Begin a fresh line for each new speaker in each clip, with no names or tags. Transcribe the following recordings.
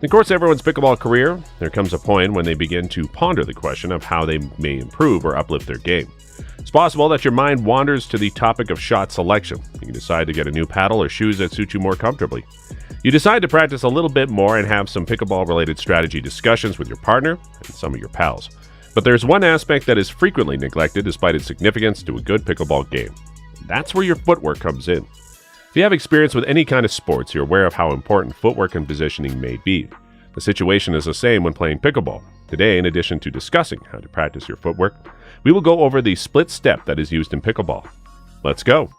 In course of everyone's pickleball career, there comes a point when they begin to ponder the question of how they may improve or uplift their game. It's possible that your mind wanders to the topic of shot selection. You can decide to get a new paddle or shoes that suit you more comfortably. You decide to practice a little bit more and have some pickleball-related strategy discussions with your partner and some of your pals. But there's one aspect that is frequently neglected despite its significance to a good pickleball game. That's where your footwork comes in. If you have experience with any kind of sports, you're aware of how important footwork and positioning may be. The situation is the same when playing pickleball. Today, in addition to discussing how to practice your footwork, we will go over the split step that is used in pickleball. Let's go!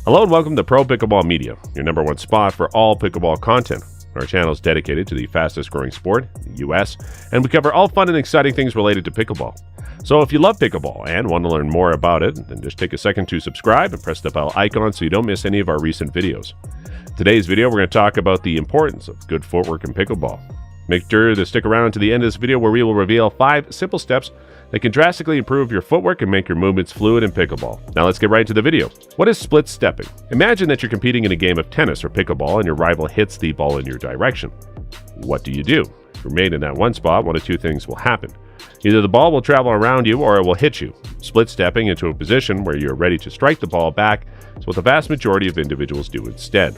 Hello and welcome to Pro Pickleball Media, your #1 spot for all pickleball content. Our channel is dedicated to the fastest growing sport in the US, and we cover all fun and exciting things related to pickleball. So if you love pickleball and want to learn more about it, then just take a second to subscribe and press the bell icon so you don't miss any of our recent videos. In today's video, we're going to talk about the importance of good footwork in pickleball. Make sure to stick around to the end of this video where we will reveal 5 simple steps that can drastically improve your footwork and make your movements fluid in pickleball. Now let's get right into the video. What is split stepping? Imagine that you're competing in a game of tennis or pickleball and your rival hits the ball in your direction. What do? If you remain in that one spot, one of two things will happen. Either the ball will travel around you or it will hit you. Split stepping into a position where you're ready to strike the ball back is what the vast majority of individuals do instead.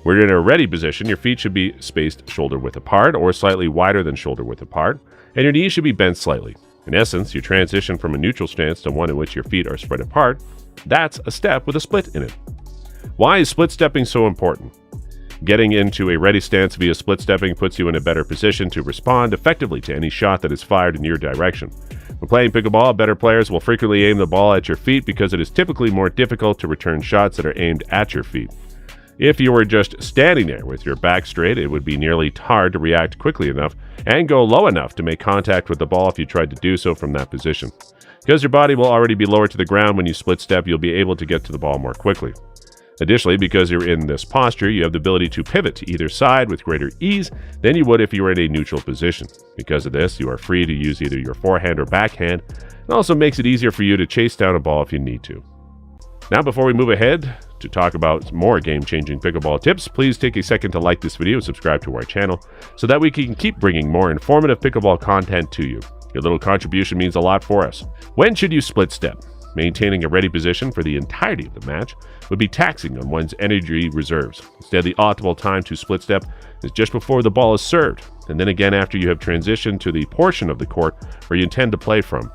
When you're in a ready position, your feet should be spaced shoulder width apart or slightly wider than shoulder width apart, and your knees should be bent slightly. In essence, you transition from a neutral stance to one in which your feet are spread apart. That's a step with a split in it. Why is split stepping so important? Getting into a ready stance via split stepping puts you in a better position to respond effectively to any shot that is fired in your direction. When playing pickleball, better players will frequently aim the ball at your feet because it is typically more difficult to return shots that are aimed at your feet. If you were just standing there with your back straight, it would be nearly hard to react quickly enough and go low enough to make contact with the ball if you tried to do so from that position. Because your body will already be lower to the ground when you split step, you'll be able to get to the ball more quickly. Additionally, because you're in this posture, you have the ability to pivot to either side with greater ease than you would if you were in a neutral position. Because of this, you are free to use either your forehand or backhand. It also makes it easier for you to chase down a ball if you need to. Now, before we move ahead to talk about more game-changing pickleball tips, please take a second to like this video and subscribe to our channel so that we can keep bringing more informative pickleball content to you. Your little contribution means a lot for us. When should you split step? Maintaining a ready position for the entirety of the match would be taxing on one's energy reserves. Instead, the optimal time to split step is just before the ball is served, and then again after you have transitioned to the portion of the court where you intend to play from.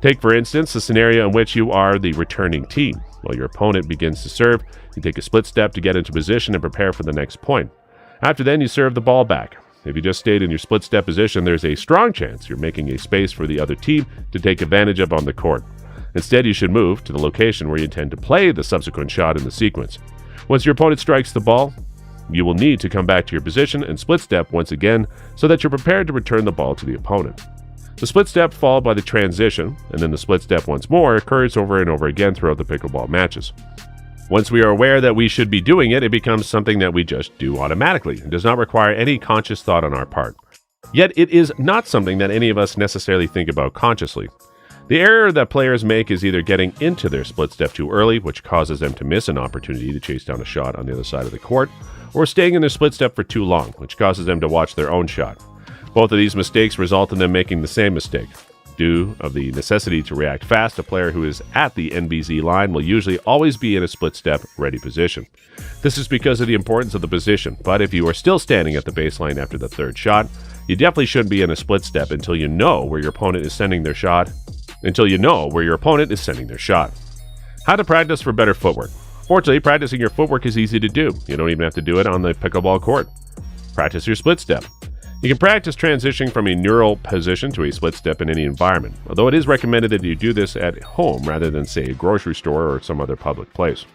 Take, for instance, the scenario in which you are the returning team. While your opponent begins to serve, you take a split step to get into position and prepare for the next point. After then, you serve the ball back. If you just stayed in your split step position, there's a strong chance you're making a space for the other team to take advantage of on the court. Instead, you should move to the location where you intend to play the subsequent shot in the sequence. Once your opponent strikes the ball, you will need to come back to your position and split step once again so that you're prepared to return the ball to the opponent. The split step followed by the transition, and then the split step once more occurs over and over again throughout the pickleball matches. Once we are aware that we should be doing it, it becomes something that we just do automatically and does not require any conscious thought on our part. Yet it is not something that any of us necessarily think about consciously. The error that players make is either getting into their split step too early, which causes them to miss an opportunity to chase down a shot on the other side of the court, or staying in their split step for too long, which causes them to watch their own shot. Both of these mistakes result in them making the same mistake. Due of the necessity to react fast, a player who is at the NBZ line will usually always be in a split step ready position. This is because of the importance of the position, but if you are still standing at the baseline after the third shot, you definitely shouldn't be in a split step until you know where your opponent is sending their shot. How to practice for better footwork. Fortunately, practicing your footwork is easy to do. You don't even have to do it on the pickleball court. Practice your split step. You can practice transitioning from a neural position to a split step in any environment, although it is recommended that you do this at home rather than, say, a grocery store or some other public place.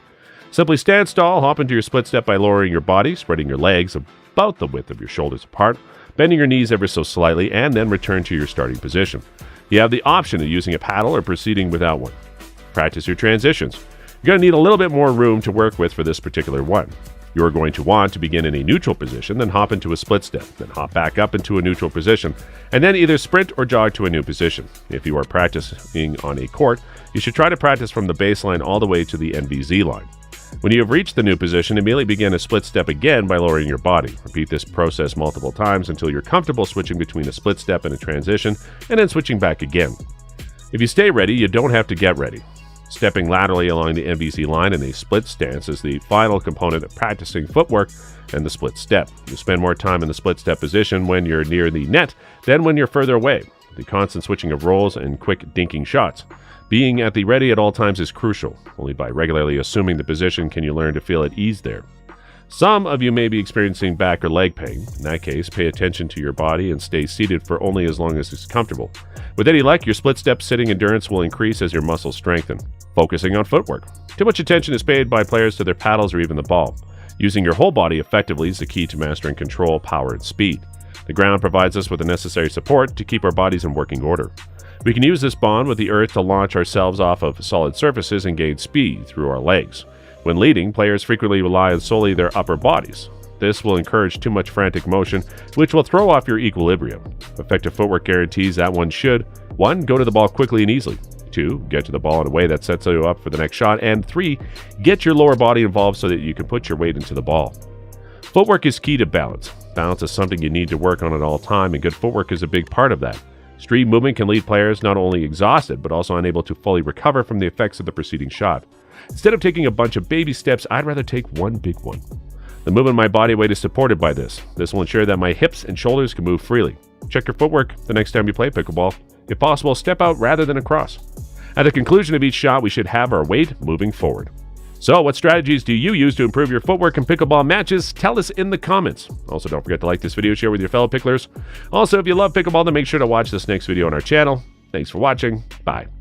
Simply stand stall, hop into your split step by lowering your body, spreading your legs about the width of your shoulders apart, bending your knees ever so slightly, and then return to your starting position. You have the option of using a paddle or proceeding without one. Practice your transitions. You're going to need a little bit more room to work with for this particular one. You're going to want to begin in a neutral position, then hop into a split step, then hop back up into a neutral position, and then either sprint or jog to a new position. If you are practicing on a court, you should try to practice from the baseline all the way to the NBZ line. When you have reached the new position, immediately begin a split step again by lowering your body. Repeat this process multiple times until you're comfortable switching between a split step and a transition, and then switching back again. If you stay ready, you don't have to get ready. Stepping laterally along the MVC line in a split stance is the final component of practicing footwork and the split step. You spend more time in the split step position when you're near the net than when you're further away. The constant switching of rolls and quick dinking shots. Being at the ready at all times is crucial. Only by regularly assuming the position can you learn to feel at ease there. Some of you may be experiencing back or leg pain. In that case, pay attention to your body and stay seated for only as long as it's comfortable. With any luck, your split step sitting endurance will increase as your muscles strengthen. Focusing on footwork. Too much attention is paid by players to their paddles or even the ball. Using your whole body effectively is the key to mastering control, power, and speed. The ground provides us with the necessary support to keep our bodies in working order. We can use this bond with the earth to launch ourselves off of solid surfaces and gain speed through our legs. When leading, players frequently rely on solely their upper bodies. This will encourage too much frantic motion, which will throw off your equilibrium. Effective footwork guarantees that one should 1. Go to the ball quickly and easily. 2. Get to the ball in a way that sets you up for the next shot. And 3. Get your lower body involved so that you can put your weight into the ball. Footwork is key to balance. Balance is something you need to work on at all time, and good footwork is a big part of that. Street movement can leave players not only exhausted, but also unable to fully recover from the effects of the preceding shot. Instead of taking a bunch of baby steps, I'd rather take one big one. The movement of my body weight is supported by this. This will ensure that my hips and shoulders can move freely. Check your footwork the next time you play pickleball. If possible, step out rather than across. At the conclusion of each shot, we should have our weight moving forward. So, what strategies do you use to improve your footwork in pickleball matches? Tell us in the comments. Also, don't forget to like this video, share with your fellow picklers. Also, if you love pickleball, then make sure to watch this next video on our channel. Thanks for watching. Bye.